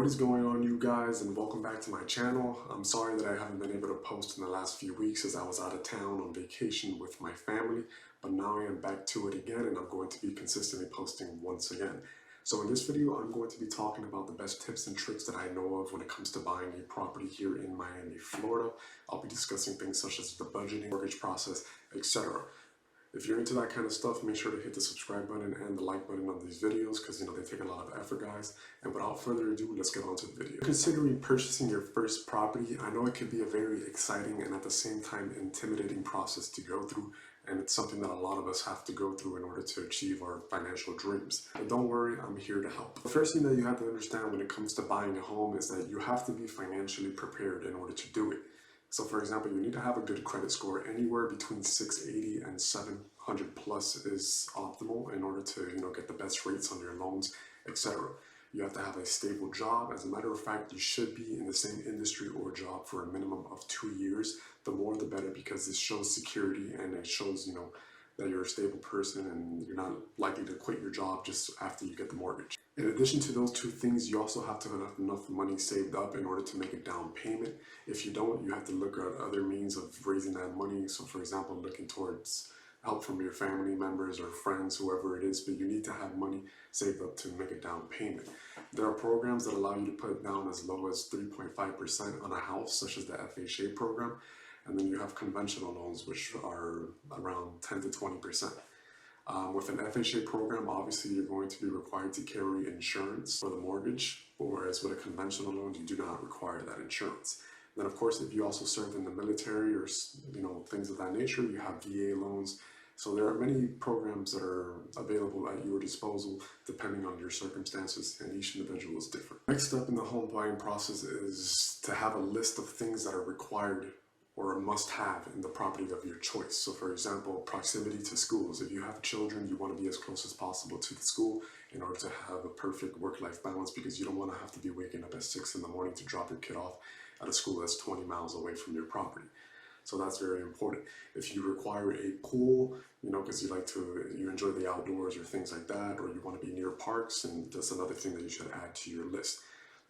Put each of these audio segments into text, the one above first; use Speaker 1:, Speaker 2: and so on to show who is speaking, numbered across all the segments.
Speaker 1: What is going on, you guys, and welcome back to my channel. I'm sorry that I haven't been able to post in the last few weeks as I was out of town on vacation with my family, but now I am back to it again and I'm going to be consistently posting once again. So in this video, I'm going to be talking about the best tips and tricks that I know of when it comes to buying a property here in Miami, Florida. I'll be discussing things such as the budgeting, mortgage process, etc. If you're into that kind of stuff, make sure to hit the subscribe button and the like button on these videos because, they take a lot of effort, guys. And without further ado, let's get on to the video. Considering purchasing your first property, I know it can be a very exciting and at the same time intimidating process to go through. And it's something that a lot of us have to go through in order to achieve our financial dreams. But don't worry, I'm here to help. The first thing that you have to understand when it comes to buying a home is that you have to be financially prepared in order to do it. So for example, you need to have a good credit score. Anywhere between 680 and 700 plus is optimal in order to get the best rates on your loans, etc. You have to have a stable job. As a matter of fact, you should be in the same industry or job for a minimum of 2 years. The more the better, because this shows security and it shows that you're a stable person and you're not likely to quit your job just after you get the mortgage. In addition to those two things, you also have to have enough money saved up in order to make a down payment. If you don't, you have to look at other means of raising that money. So for example, looking towards help from your family members or friends, whoever it is, but you need to have money saved up to make a down payment. There are programs that allow you to put down as low as 3.5% on a house, such as the FHA program. And then you have conventional loans, which are around 10 to 20%. With an FHA program, obviously you're going to be required to carry insurance for the mortgage, whereas with a conventional loan, you do not require that insurance. Then of course, if you also served in the military or things of that nature, you have VA loans. So there are many programs that are available at your disposal depending on your circumstances, and each individual is different. Next step in the home buying process is to have a list of things that are required or a must-have in the property of your choice. So for example, proximity to schools. If you have children, you want to be as close as possible to the school in order to have a perfect work-life balance, because you don't want to have to be waking up at 6 in the morning to drop your kid off at a school that's 20 miles away from your property. So that's very important. If you require a pool, because you enjoy the outdoors or things like that, or you want to be near parks, and that's another thing that you should add to your list.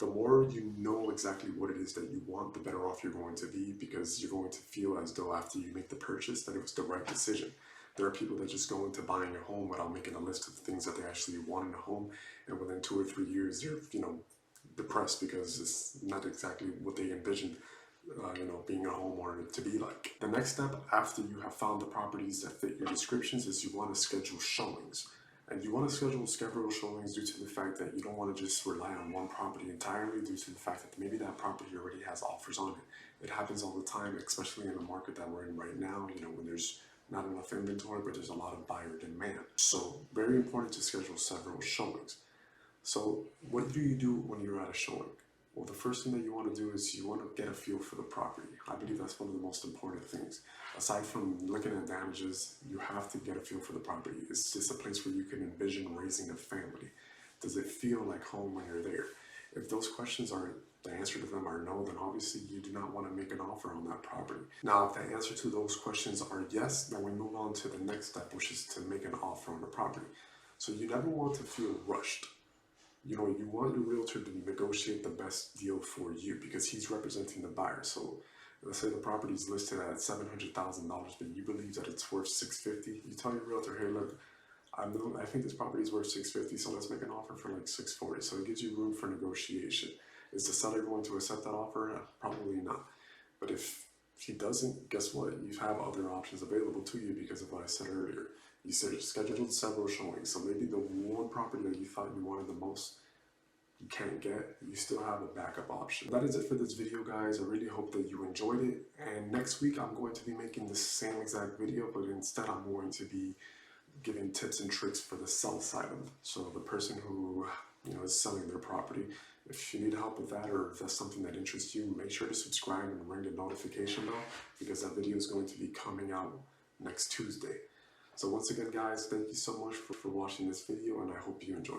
Speaker 1: The more you know exactly what it is that you want, the better off you're going to be, because you're going to feel as though after you make the purchase that it was the right decision. There are people that just go into buying a home without making a list of things that they actually want in a home, and within 2 or 3 years they're depressed because it's not exactly what they envisioned being a homeowner to be like. The next step after you have found the properties that fit your descriptions is you want to schedule showings. And you want to schedule several showings due to the fact that you don't want to just rely on one property entirely, due to the fact that maybe that property already has offers on it. It happens all the time, especially in the market that we're in right now, when there's not enough inventory, but there's a lot of buyer demand. So very important to schedule several showings. So what do you do when you're at a showing? Well, the first thing that you want to do is you want to get a feel for the property. I believe that's one of the most important things. Aside from looking at damages, you have to get a feel for the property. Is this a place where you can envision raising a family? Does it feel like home when you're there? If those questions the answer to them are no, then obviously you do not want to make an offer on that property. Now, if the answer to those questions are yes, then we move on to the next step, which is to make an offer on the property. So you never want to feel rushed. You want your realtor to negotiate the best deal for you because he's representing the buyer. So let's say the property is listed at $700,000, but you believe that it's worth $650,000. You tell your realtor, hey, look, I think this property is worth $650,000, so let's make an offer for like $640,000. So it gives you room for negotiation. Is the seller going to accept that offer? Probably not. But if he doesn't, guess what? You have other options available to you because of what I said earlier. You said scheduled several showings, so maybe the one property that you thought you wanted the most, you can't get, you still have a backup option. That is it for this video, guys. I really hope that you enjoyed it. And next week, I'm going to be making the same exact video, but instead I'm going to be giving tips and tricks for the sell side of it. So the person who is selling their property. If you need help with that, or if that's something that interests you, make sure to subscribe and ring the notification bell, because that video is going to be coming out next Tuesday. So once again, guys, thank you so much for watching this video, and I hope you enjoyed it.